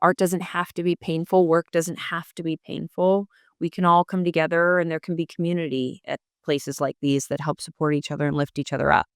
art doesn't have to be painful. Work doesn't have to be painful. We can all come together and there can be community at places like these that help support each other and lift each other up.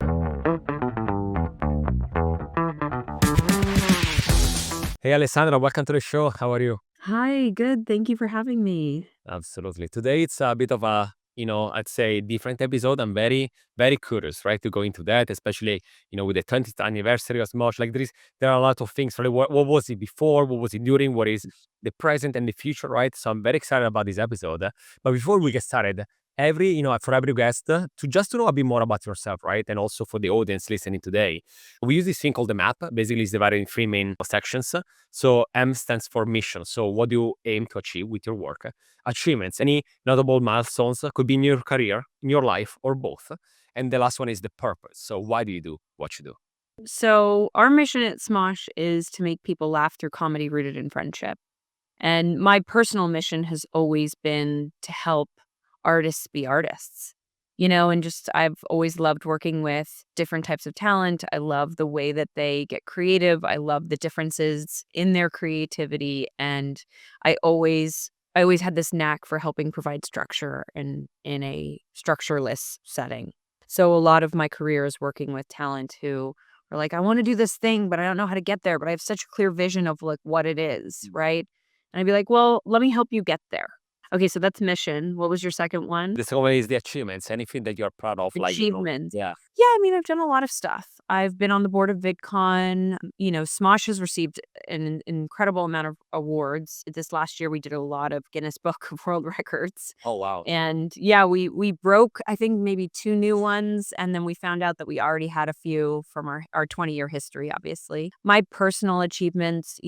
Hey, Alessandra, welcome to the show. How are you? Hi, good. Thank you for having me. Absolutely. Today it's a bit of a, I'd say different episode. I'm very, very curious, right, to go into that, especially, with the 20th anniversary of Smosh. Like there are a lot of things, right? What was it before? What was it during? What is the present and the future, right? So I'm very excited about this episode. But before we get started, for every guest, to know a bit more about yourself, right? And also for the audience listening today, we use this thing called the map. Basically, it's divided in three main sections. So M stands for mission. So what do you aim to achieve with your work? Achievements, any notable milestones, could be in your career, in your life, or both. And the last one is the purpose. So why do you do what you do? So, our mission at Smosh is to make people laugh through comedy rooted in friendship. And my personal mission has always been to help artists be artists, and just I've always loved working with different types of talent. I love the way that they get creative. I love the differences in their creativity. And I always had this knack for helping provide structure in a structureless setting. So a lot of my career is working with talent who are like, I want to do this thing, but I don't know how to get there. But I have such a clear vision of like what it is, right? And I'd be like, well, let me help you get there. Okay, so that's mission. What was your second one? The second one is the achievements, anything that you're proud of, like, Achievements. yeah. Yeah, I mean, I've done a lot of stuff. I've been on the board of VidCon. Smosh has received an incredible amount of awards. This last year, we did a lot of Guinness Book of World Records. Oh, wow. And yeah, we broke, I think, maybe 2 new ones, and then we found out that we already had a few from our 20-year history, obviously. My personal achievements,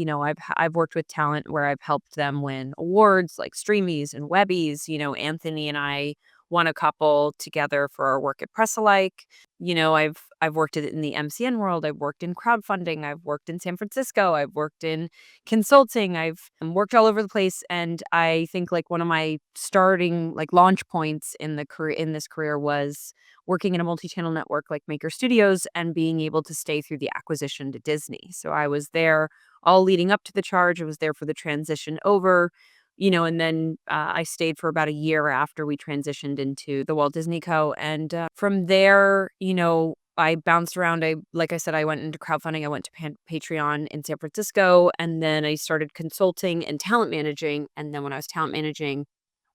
I've worked with talent where I've helped them win awards like Streamies and Webbies. Anthony and I won a couple together for our work at Press-alike. I've worked in the MCN world. I've worked in crowdfunding. I've worked in San Francisco. I've worked in consulting. I've worked all over the place. And I think like one of my starting like launch points in this career was working in a multi-channel network like Maker Studios and being able to stay through the acquisition to Disney. So I was there all leading up to the charge. I was there for the transition over. And then I stayed for about a year after we transitioned into the Walt Disney Co. And from there, I bounced around. Like I said, I went into crowdfunding. I went to Patreon in San Francisco, and then I started consulting and talent managing. And then when I was talent managing,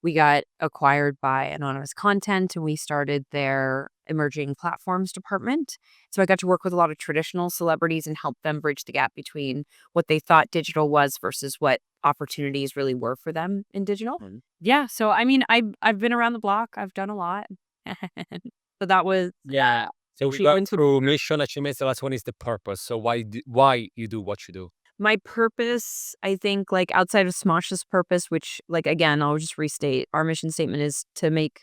we got acquired by Anonymous Content, and we started their emerging platforms department. So I got to work with a lot of traditional celebrities and help them bridge the gap between what they thought digital was versus what opportunities really were for them in digital. Mhm. Yeah, so I mean, I've been around the block. I've done a lot. So that was Yeah. So we got achievements. through mission, achievements. The last one is the purpose. So why you do what you do? My purpose, I think, like outside of Smosh's purpose, which, like, again, I'll just restate, our mission statement is to make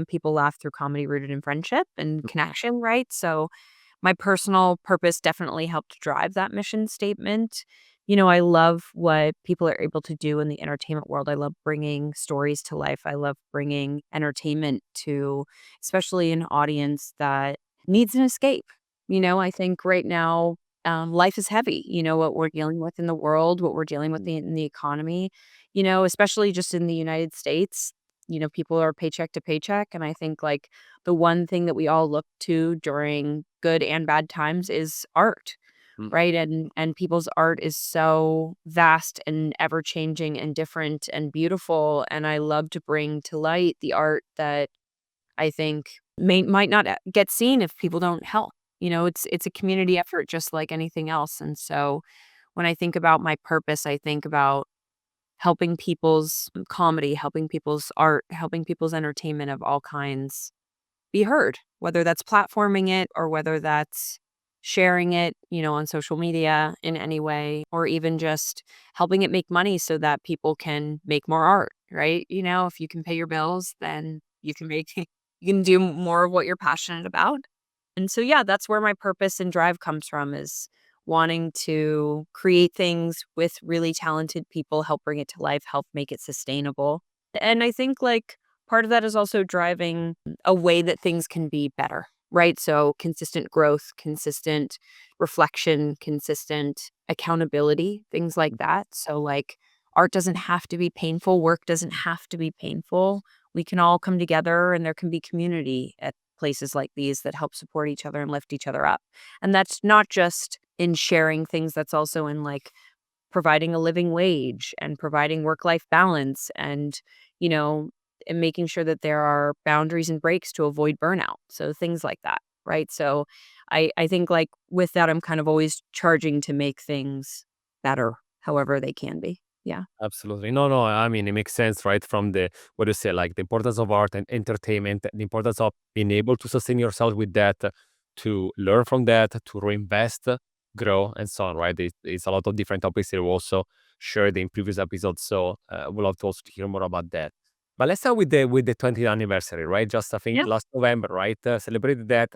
people laugh through comedy rooted in friendship and connection, right? So my personal purpose definitely helped drive that mission statement. I love what people are able to do in the entertainment world. I love bringing stories to life. I love bringing entertainment to, especially an audience that needs an escape. I think right now, life is heavy. What we're dealing with in the world, what we're dealing with in the economy, especially just in the United States. People are paycheck to paycheck. And I think like the one thing that we all look to during good and bad times is art, Mm. right? And people's art is so vast and ever changing and different and beautiful. And I love to bring to light the art that I think might not get seen if people don't help. It's a community effort just like anything else. And so when I think about my purpose, I think about helping people's comedy, helping people's art, helping people's entertainment of all kinds be heard, whether that's platforming it or whether that's sharing it, on social media in any way, or even just helping it make money so that people can make more art, right? If you can pay your bills, then you can you can do more of what you're passionate about. And so, yeah, that's where my purpose and drive comes from is wanting to create things with really talented people, help bring it to life, help make it sustainable. And I think like part of that is also driving a way that things can be better, right? So consistent growth, consistent reflection, consistent accountability, things like that. So, like, art doesn't have to be painful, work doesn't have to be painful. We can all come together and there can be community at places like these that help support each other and lift each other up. And that's not just in sharing things, that's also in like providing a living wage and providing work-life balance you know, and making sure that there are boundaries and breaks to avoid burnout. So things like that, right? So I think like with that, I'm kind of always charging to make things better, however they can be. Yeah. Absolutely. No, no, I mean, it makes sense, right? From the, what do you say, like the importance of art and entertainment, the importance of being able to sustain yourself with that, to learn from that, to reinvest, grow, and so on, right? It's a lot of different topics that we also shared in previous episodes. So we'll love to also hear more about that. But let's start with the 20th anniversary, right? Just I think Yeah. last November, right? Celebrated that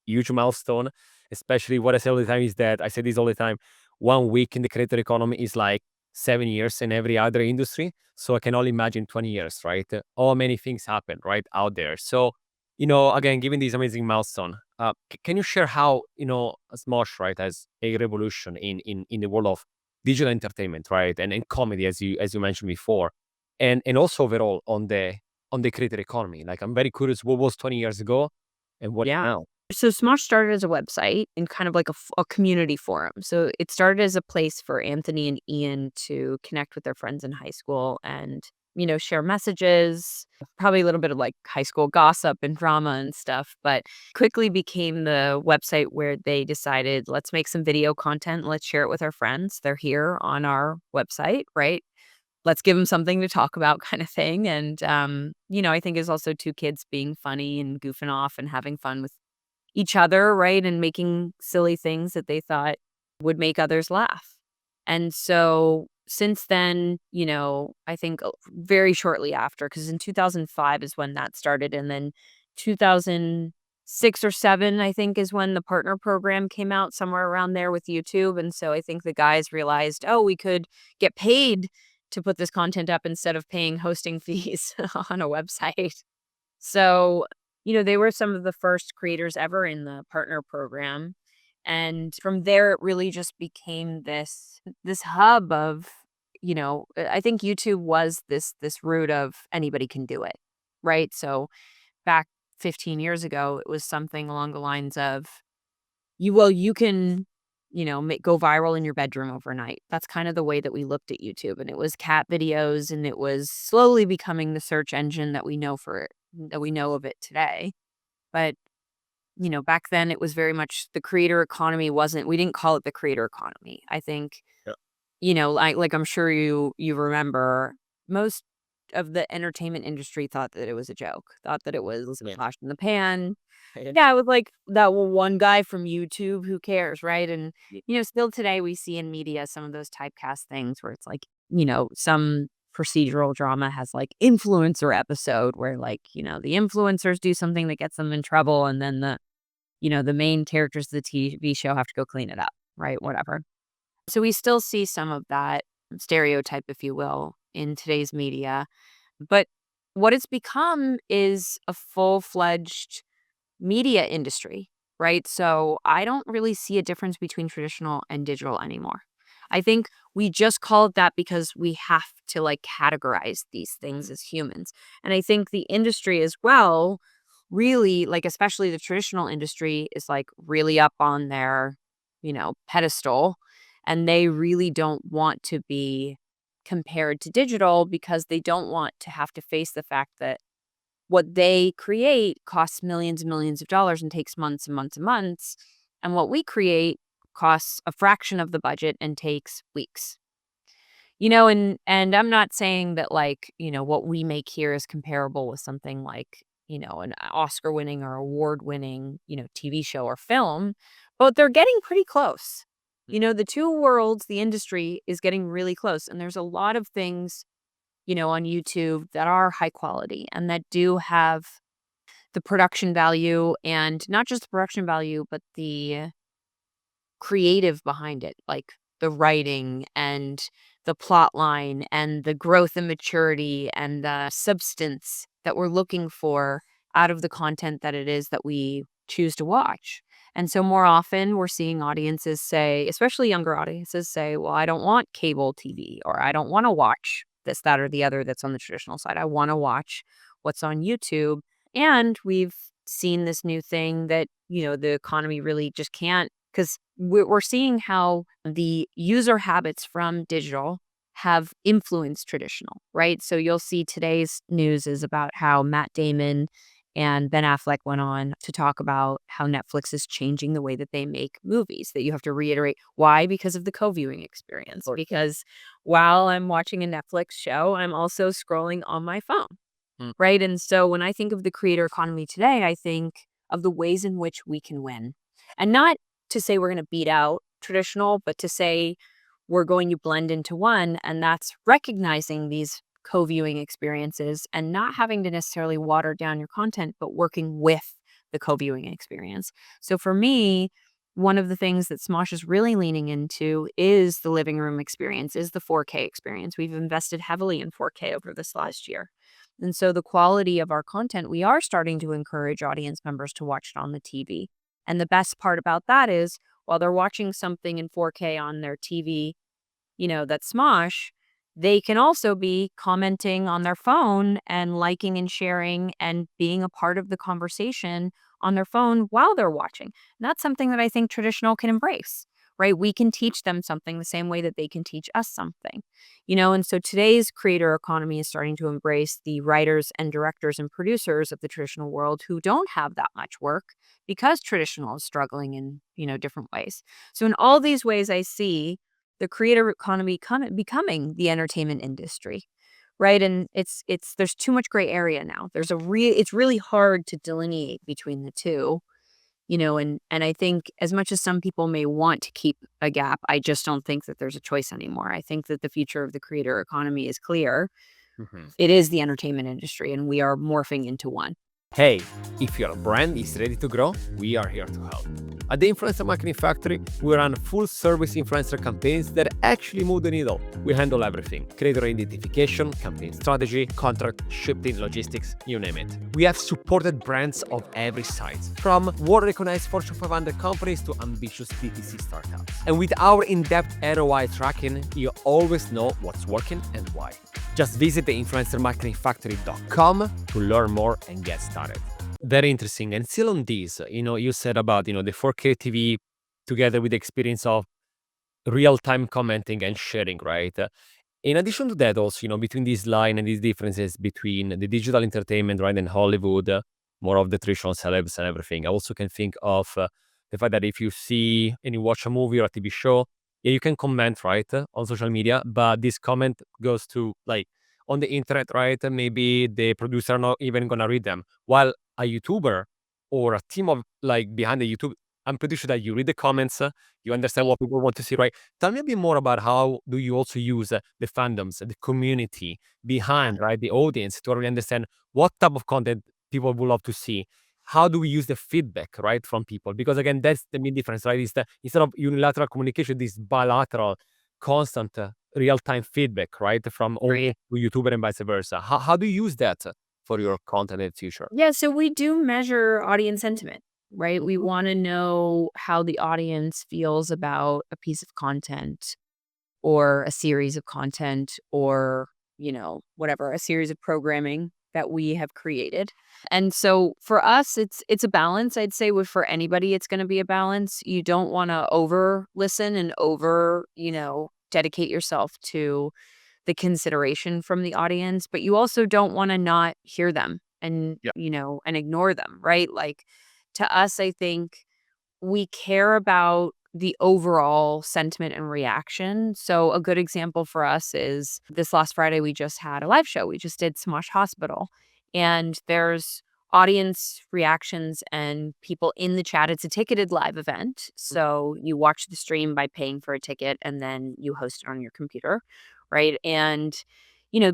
huge milestone. Especially what I say all the time is that I say this all the time. 1 week in the creator economy is like 7 years in every other industry. So I can only imagine 20 years, right? How many things happen right out there. So, again, given this amazing milestone, can you share how, Smosh, right, as a revolution in the world of digital entertainment, right? And comedy, as you mentioned before. And also overall on the creator economy. Like I'm very curious what was 20 years ago and what Yeah. now. So Smosh started as a website and kind of like a community forum. So it started as a place for Anthony and Ian to connect with their friends in high school and, share messages, probably a little bit of like high school gossip and drama and stuff, but quickly became the website where they decided, let's make some video content, let's share it with our friends. They're here on our website, right? Let's give them something to talk about kind of thing. And, I think is also two kids being funny and goofing off and having fun with each other, right? And making silly things that they thought would make others laugh. And so since then, I think very shortly after, because in 2005 is when that started. And then 2006 or seven, I think, is when the partner program came out, somewhere around there with YouTube. And so I think the guys realized, oh, we could get paid to put this content up instead of paying hosting fees on a website. So, they were some of the first creators ever in the partner program. And from there it really just became this hub of, I think YouTube was this root of anybody can do it. Right? So back 15 years ago, it was something along the lines of you can, go viral in your bedroom overnight. That's kind of the way that we looked at YouTube, and it was cat videos, and it was slowly becoming the search engine that we know of it today. But, back then it was very much the creator economy wasn't we didn't call it the creator economy. I think, Yeah. like I'm sure you remember, most of the entertainment industry thought that it was a joke, thought that it was a Yeah. flash in the pan. Yeah, with, like, that one guy from YouTube, who cares, right? And, still today we see in media some of those typecast things where it's like, some procedural drama has, like, influencer episode where, like, the influencers do something that gets them in trouble, and then the main characters of the TV show have to go clean it up, right? Whatever. So we still see some of that stereotype, if you will, in today's media. But what it's become is a full-fledged media industry, right? So I don't really see a difference between traditional and digital anymore. I think we just call it that because we have to like categorize these things as humans. And I think the industry as well, really, like, especially the traditional industry, is like really up on their, pedestal. And they really don't want to be compared to digital because they don't want to have to face the fact that what they create costs millions and millions of dollars and takes months and months and months, and what we create costs a fraction of the budget and takes weeks. And I'm not saying that, like, what we make here is comparable with something like, an Oscar winning or award winning, TV show or film, but they're getting pretty close. The two worlds, the industry is getting really close, and there's a lot of things on YouTube that are high quality and that do have the production value, and not just the production value, but the creative behind it, like the writing and the plot line and the growth and maturity and the substance that we're looking for out of the content that it is that we choose to watch. And so more often we're seeing audiences say, especially younger audiences say, well, I don't want cable TV or I don't want to watch this, that, or the other that's on the traditional side. I want to watch what's on YouTube. And we've seen this new thing that, the economy really just can't, because we're seeing how the user habits from digital have influenced traditional, right? So you'll see today's news is about how Matt Damon and Ben Affleck went on to talk about how Netflix is changing the way that they make movies, that you have to reiterate. Why? Because of the co-viewing experience. Because while I'm watching a Netflix show, I'm also scrolling on my phone, Mm. right? And so when I think of the creator economy today, I think of the ways in which we can win. And not to say we're going to beat out traditional, but to say we're going to blend into one. And that's recognizing these co-viewing experiences and not having to necessarily water down your content, but working with the co-viewing experience. So for me, one of the things that Smosh is really leaning into is the living room experience, is the 4K experience. We've invested heavily in 4K over this last year. And so the quality of our content, we are starting to encourage audience members to watch it on the TV. And the best part about that is while they're watching something in 4K on their TV, that's Smosh, they can also be commenting on their phone and liking and sharing and being a part of the conversation on their phone while they're watching. And that's something that I think traditional can embrace, right? We can teach them something the same way that they can teach us something, and so today's creator economy is starting to embrace the writers and directors and producers of the traditional world who don't have that much work because traditional is struggling in, different ways. So in all these ways, I see the creator economy becoming the entertainment industry, right? And it's there's too much gray area now. It's really hard to delineate between the two, and I think as much as some people may want to keep a gap, I just don't think that there's a choice anymore. I think that the future of the creator economy is clear. Mhm. It is the entertainment industry, and we are morphing into one. Hey, if your brand is ready to grow, we are here to help. At the Influencer Marketing Factory, we run full service influencer campaigns that actually move the needle. We handle everything: creator identification, campaign strategy, contract, shipping, logistics, you name it. We have supported brands of every size, from world recognized Fortune 500 companies to ambitious DTC startups. And with our in depth ROI tracking, you always know what's working and why. Just visit the influencermarketingfactory.com to learn more and get started. Very interesting. And still on this, you said about, the 4K TV together with the experience of real-time commenting and sharing, right? In addition to that, also, between this line and these differences between the digital entertainment, right, and Hollywood, more of the traditional celebs and everything, I also can think of the fact that if you see and you watch a movie or a TV show, yeah, you can comment, right, on social media, but this comment goes to, like, on the internet, right? Maybe the producer are not even gonna read them. While a YouTuber or a team of, like, behind the YouTube, I'm pretty sure that you read the comments, you understand what people want to see, right? Tell me a bit more about how do you also use the fandoms, the community behind, right, the audience to really understand what type of content people would love to see. How do we use the feedback, right, from people? Because again, that's the main difference, right? Is that instead of unilateral communication, this bilateral, constant, real-time feedback, right, from audience to YouTuber and vice versa. How do you use that for your content in the future? Yeah, so we do measure audience sentiment, right? We want to know how the audience feels about a piece of content or a series of content or, whatever, a series of programming that we have created. And so for us, it's a balance. I'd say for anybody, it's going to be a balance. You don't want to over listen and over, dedicate yourself to the consideration from the audience, but you also don't want to not hear them and, Yeah. and ignore them, right? Like to us, I think we care about the overall sentiment and reaction. So a good example for us is this last Friday, we just had a live show. We just did Smosh Hospital, and there's audience reactions and people in the chat. It's a ticketed live event. So you watch the stream by paying for a ticket and then you host it on your computer, right? And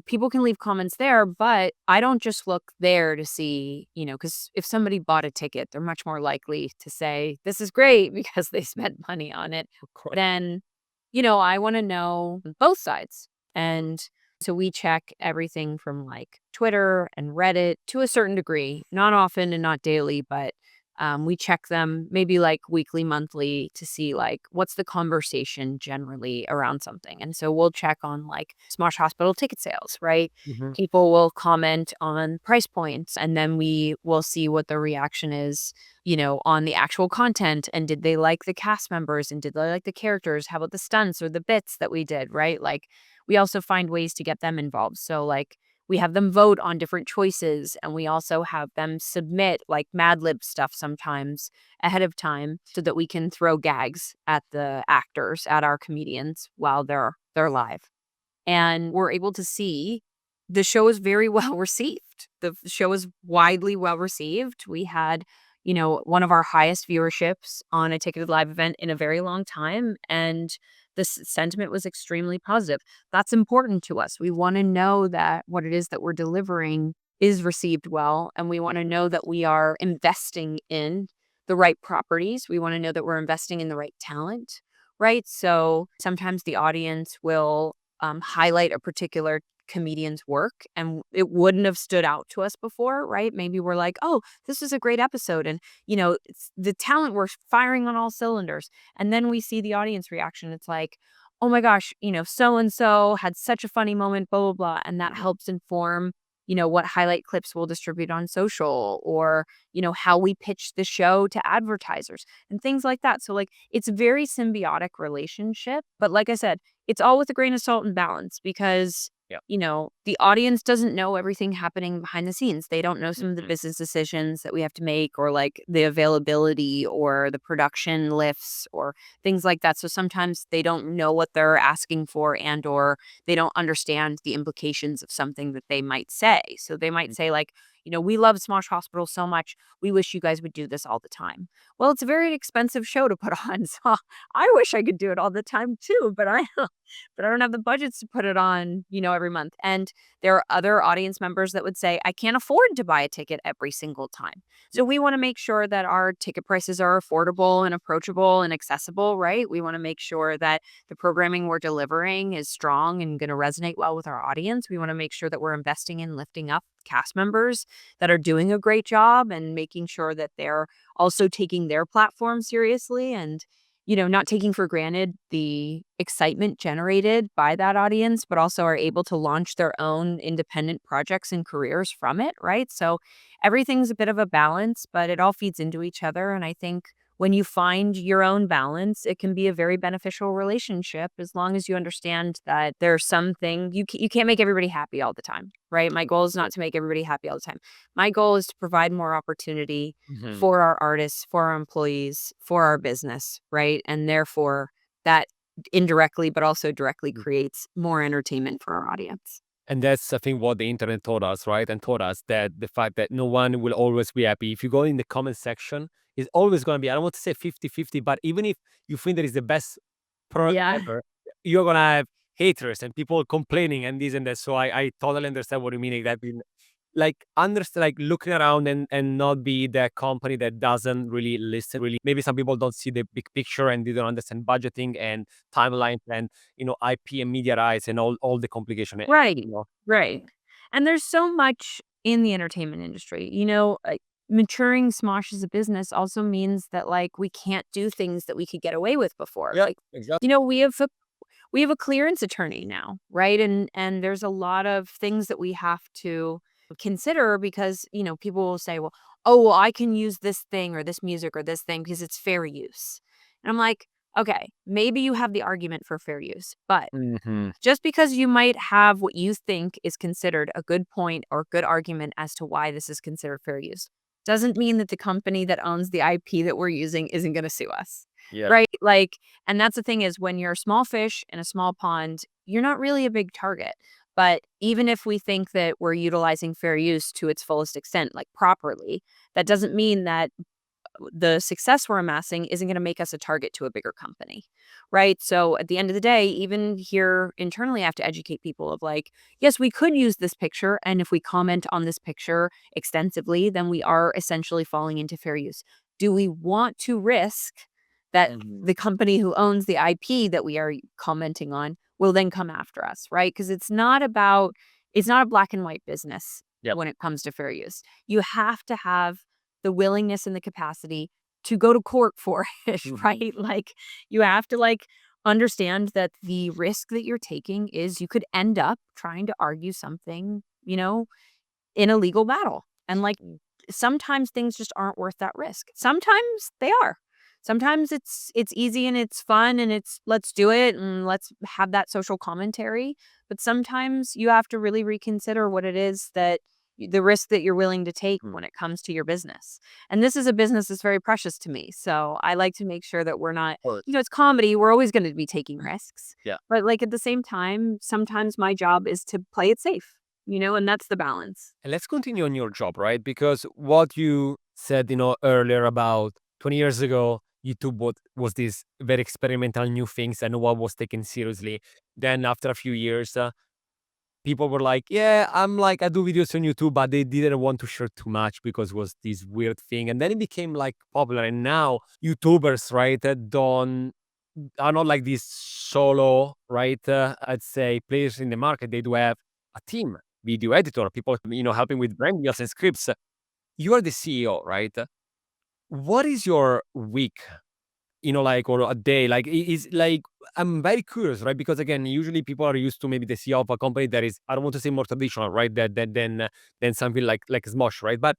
people can leave comments there, but I don't just look there to see, because if somebody bought a ticket, they're much more likely to say, this is great because they spent money on it. Of course. Then, I want to know both sides. And so we check everything from like Twitter and Reddit to a certain degree, not often and not daily, but We check them maybe like weekly, monthly to see like what's the conversation generally around something. And so we'll check on like Smosh Hospital ticket sales, right? Mhm. People will comment on price points, and then we will see what the reaction is, on the actual content. And did they like the cast members, and did they like the characters? How about the stunts or the bits that we did, right? Like we also find ways to get them involved. So like we have them vote on different choices, and we also have them submit like Mad Lib stuff sometimes ahead of time so that we can throw gags at the actors, at our comedians while they're live. And we're able to see the show is very well received. The show is widely well received. We had, one of our highest viewerships on a ticketed live event in a very long time, and the sentiment was extremely positive. That's important to us. We want to know that what it is that we're delivering is received well, and we want to know that we are investing in the right properties. We want to know that we're investing in the right talent, right? So sometimes the audience will highlight a particular comedian's work, and it wouldn't have stood out to us before, right? Maybe we're like, oh, this was a great episode. And, the talent was firing on all cylinders. And then we see the audience reaction. It's like, oh my gosh, so and so had such a funny moment, blah, blah, blah. And that helps inform, what highlight clips we'll distribute on social, or, how we pitch the show to advertisers and things like that. So, like, it's a very symbiotic relationship. But like I said, it's all with a grain of salt and balance because, Yeah. the audience doesn't know everything happening behind the scenes. They don't know some of the Mhm. business decisions that we have to make, or like the availability or the production lifts or things like that. So sometimes they don't know what they're asking for, and or they don't understand the implications of something that they might say. So they might say like, we love Smosh Hospital so much. We wish you guys would do this all the time. Well, it's a very expensive show to put on. So I wish I could do it all the time too, but I don't have the budgets to put it on, every month. And there are other audience members that would say, I can't afford to buy a ticket every single time. So we want to make sure that our ticket prices are affordable and approachable and accessible, right? We want to make sure that the programming we're delivering is strong and going to resonate well with our audience. We want to make sure that we're investing in lifting up cast members that are doing a great job, and making sure that they're also taking their platform seriously, and not taking for granted the excitement generated by that audience, but also are able to launch their own independent projects and careers from it, right? So everything's a bit of a balance, but it all feeds into each other. And I think when you find your own balance, it can be a very beneficial relationship, as long as you understand that there's something you can't make everybody happy all the time, right? My goal is not to make everybody happy all the time. My goal is to provide more opportunity Mhm. for our artists, for our employees, for our business, right? And therefore, that indirectly, but also directly creates more entertainment for our audience. And that's, I think, what the internet taught us, right? And taught us that the fact that no one will always be happy. If you go in the comment section, it's always going to be, I don't want to say 50-50, but even if you think that is the best product Yeah. ever, you're going to have haters and people complaining and this and that. So I totally understand what you mean. Like, that like understand, like looking around and not be that company that doesn't really listen. Really, maybe some people don't see the big picture and they don't understand budgeting and timelines and IP and media rights and all the complication. Right. You know, Right. And there's so much in the entertainment industry. Maturing Smosh as a business also means that like we can't do things that we could get away with before. yeah, Like, exactly. we have a clearance attorney now, right? And there's a lot of things that we have to consider because, people will say, well, oh, well, I can use this thing or this music or this thing because it's fair use. And I'm like, okay, maybe you have the argument for fair use, but Mhm. just because you might have what you think is considered a good point or good argument as to why this is considered fair use doesn't mean that the company that owns the IP that we're using isn't going to sue us. Yeah. Right? Like, and that's the thing is when you're a small fish in a small pond, you're not really a big target. But even if we think that we're utilizing fair use to its fullest extent, like properly, that doesn't mean that the success we're amassing isn't going to make us a target to a bigger company, right? So at the end of the day, even here internally, I have to educate people of like, yes, we could use this picture. And if we comment on this picture extensively, then we are essentially falling into fair use. Do we want to risk that Mhm. the company who owns the IP that we are commenting on will then come after us, right? Because it's not a black and white business Yep. when it comes to fair use. You have to have the willingness and the capacity to go to court for it, Mm. right? Like, you have to, like, understand that the risk that you're taking is you could end up trying to argue something, in a legal battle. And, like, sometimes things just aren't worth that risk. Sometimes they are. Sometimes it's easy and it's fun and it's let's do it and let's have that social commentary. But sometimes you have to really reconsider what it is that the risk that you're willing to take when it comes to your business. And this is a business that's very precious to me. So I like to make sure that we're not, Or it's comedy. We're always going to be taking risks. yeah. But, like, at the same time, sometimes my job is to play it safe, and that's the balance. And let's continue on your job, right? Because what you said, earlier about 20 years ago, YouTube was this very experimental new things and no one was taken seriously. Then after a few years, people were like, yeah, I do videos on YouTube, but they didn't want to share too much because it was this weird thing. And then it became like popular. And now YouTubers, right, don't are not like these solo, right? I'd say players in the market. They do have a team, video editor, people, helping with brand deals and scripts. You are the CEO, right? What is your week, like, or a day? Like, is like, I'm very curious, right? Because again, usually people are used to maybe the CEO of a company that is, I don't want to say more traditional, right? Than something like Smosh, right? But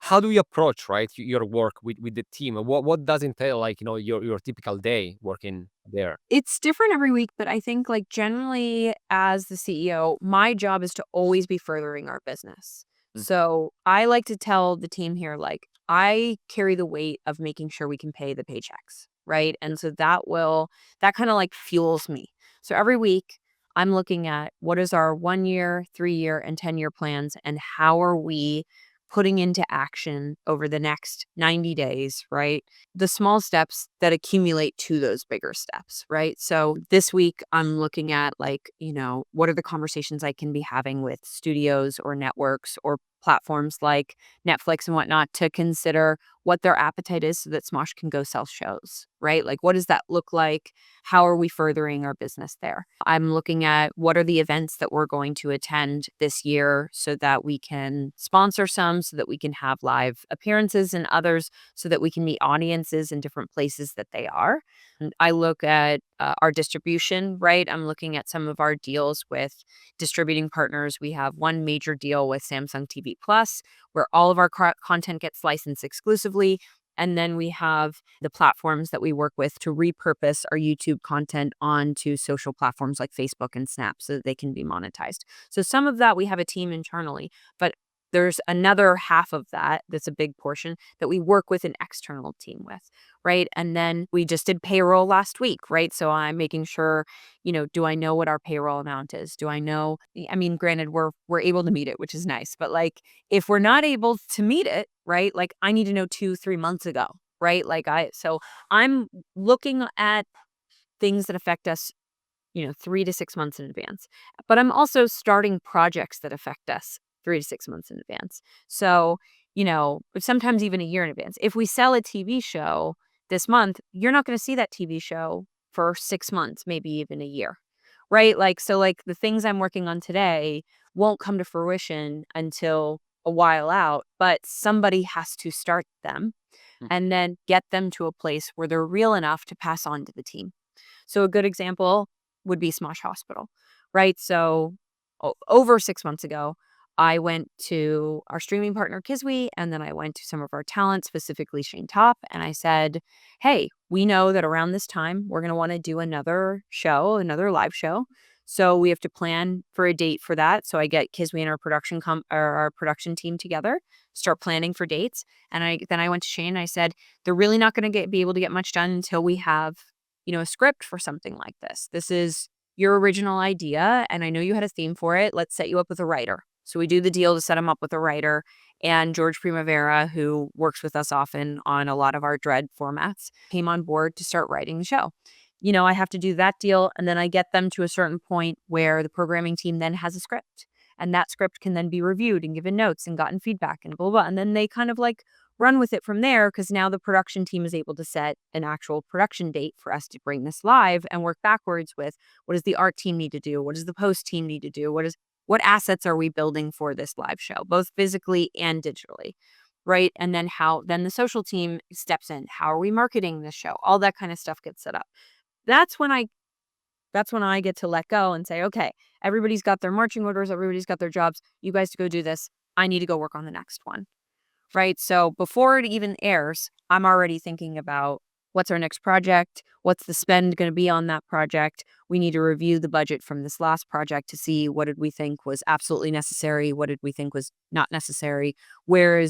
how do you approach, right, your work with the team? What does entail, like, your typical day working there? It's different every week, but I think, like, generally as the CEO, my job is to always be furthering our business. Mm. So I like to tell the team here, like, I carry the weight of making sure we can pay the paychecks, right? And so that kind of like fuels me. So every week I'm looking at what is our 1 year, 3 year, and 10 year plans, and how are we putting into action over the next 90 days, right? The small steps that accumulate to those bigger steps, right? So this week, I'm looking at, like, what are the conversations I can be having with studios or networks or platforms like Netflix and whatnot to consider what their appetite is so that Smosh can go sell shows, right? Like, what does that look like? How are we furthering our business there? I'm looking at what are the events that we're going to attend this year so that we can sponsor some, so that we can have live appearances and others so that we can meet audiences in different places that they are. And I look at our distribution, right? I'm looking at some of our deals with distributing partners. We have one major deal with Samsung TV Plus, where all of our content gets licensed exclusively. And then we have the platforms that we work with to repurpose our YouTube content onto social platforms like Facebook and Snap so that they can be monetized. So some of that we have a team internally, but there's another half of that that's a big portion that we work with an external team with, right? And then we just did payroll last week, right? So I'm making sure, do I know what our payroll amount is? Do I know? I mean, granted, we're able to meet it, which is nice, but, like, if we're not able to meet it, right? Like, I need to know 2-3 months ago, right? So I'm looking at things that affect us 3 to 6 months in advance. But I'm also starting projects that affect us 3 to 6 months in advance. So, sometimes even a year in advance. If we sell a TV show this month, you're not going to see that TV show for 6 months, maybe even a year. Right? Like, so, like, the things I'm working on today won't come to fruition until a while out, but somebody has to start them Mm. and then get them to a place where they're real enough to pass on to the team. So a good example would be Smosh Hospital, right? So over 6 months ago, I went to our streaming partner Kiswe, and then I went to some of our talent, specifically Shane Top, and I said, "Hey, we know that around this time we're going to want to do another show, another live show. So we have to plan for a date for that." So I get Kiswe and our production team together, start planning for dates, and I went to Shane and I said, "They're really not going to be able to get much done until we have a script for something like this. This is your original idea, and I know you had a theme for it. Let's set you up with a writer." So we do the deal to set him up with a writer, and George Primavera, who works with us often on a lot of our Dread formats, came on board to start writing the show. I have to do that deal, and then I get them to a certain point where the programming team then has a script, and that script can then be reviewed and given notes and gotten feedback and blah, blah, blah. And then they kind of like run with it from there because now the production team is able to set an actual production date for us to bring this live and work backwards with what does the art team need to do? What does the post team need to do? What assets are we building for this live show, both physically and digitally? right? And then then the social team steps in. How are we marketing this show? All that kind of stuff gets set up. That's when I that's when I get to let go and say, okay, everybody's got their marching orders, everybody's got their jobs. You guys to go do this. I need to go work on the next one. Right? So before it even airs, I'm already thinking about what's our next project? What's the spend going to be on that project? We need to review the budget from this last project to see what did we think was absolutely necessary, what did we think was not necessary, where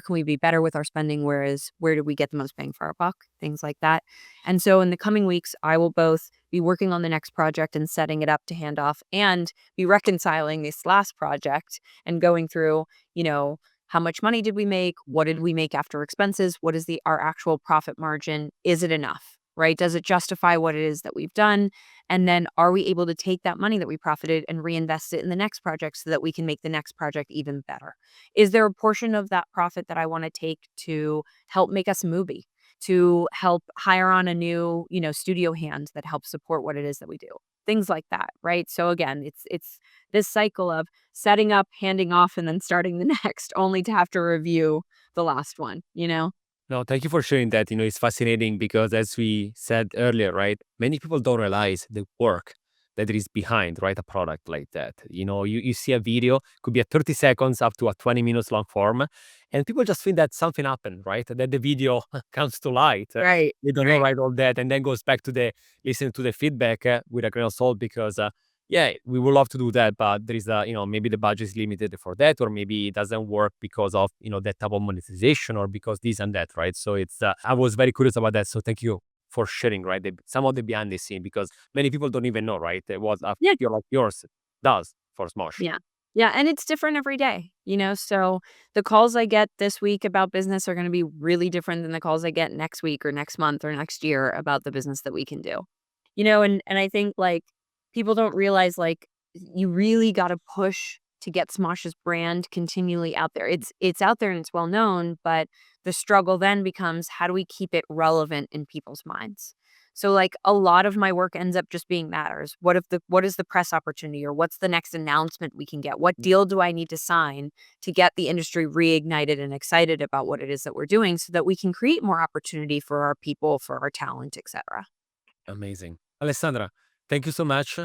can we be better with our spending, where did we get the most bang for our buck, things like that. And so in the coming weeks, I will both be working on the next project and setting it up to hand off and be reconciling this last project and going through, you know, how much money did we make? What did we make after expenses? What is our actual profit margin? Is it enough? Right? Does it justify what it is that we've done? And then are we able to take that money that we profited and reinvest it in the next project so that we can make the next project even better? Is there a portion of that profit that I want to take to help make us a movie? To help hire on a new, studio hand that helps support what it is that we do. Things like that, right? So again, it's this cycle of setting up, handing off, and then starting the next, only to have to review the last one, you know? No, thank you for sharing that. It's fascinating because as we said earlier, right? Many people don't realize the work that is behind, right? A product like that. You see a video, could be a 30 seconds up to a 20 minutes long form, and people just think that something happened, right? That the video comes to light. Right, They don't know, right. right, all that, and then goes back to the listen to the feedback with a grain of salt because yeah, we would love to do that, but there is maybe the budget is limited for that, or maybe it doesn't work because of, that type of monetization or because this and that, right? So I was very curious about that. So thank you for sharing, right? Some of the behind the scene because many people don't even know, right? What a Yeah, feel like yours does for Smosh. yeah. Yeah, and it's different every day, so the calls I get this week about business are gonna be really different than the calls I get next week or next month or next year about the business that we can do. And I think, like, people don't realize, like, you really gotta push to get Smosh's brand continually out there. It's out there and it's well known, but the struggle then becomes how do we keep it relevant in people's minds? So, like, a lot of my work ends up just being matters. What is the press opportunity or what's the next announcement we can get? What deal do I need to sign to get the industry reignited and excited about what it is that we're doing so that we can create more opportunity for our people, for our talent, etc. Amazing. Alessandra, thank you so much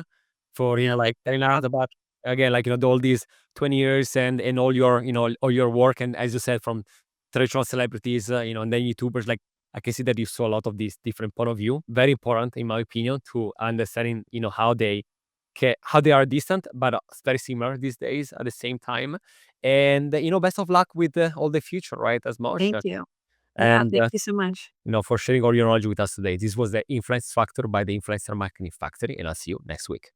for, like telling us about again, like, all these 20 years and all your work. And as you said, from traditional celebrities, and then YouTubers, like I can see that you saw a lot of these different point of view. Very important, in my opinion, to understanding, how they are distant, but very similar these days at the same time. And, best of luck with all the future, right? As much. Thank you. Yeah, And thank you so much. for sharing all your knowledge with us today. This was the Influence Factor by the Influencer Marketing Factory, and I'll see you next week.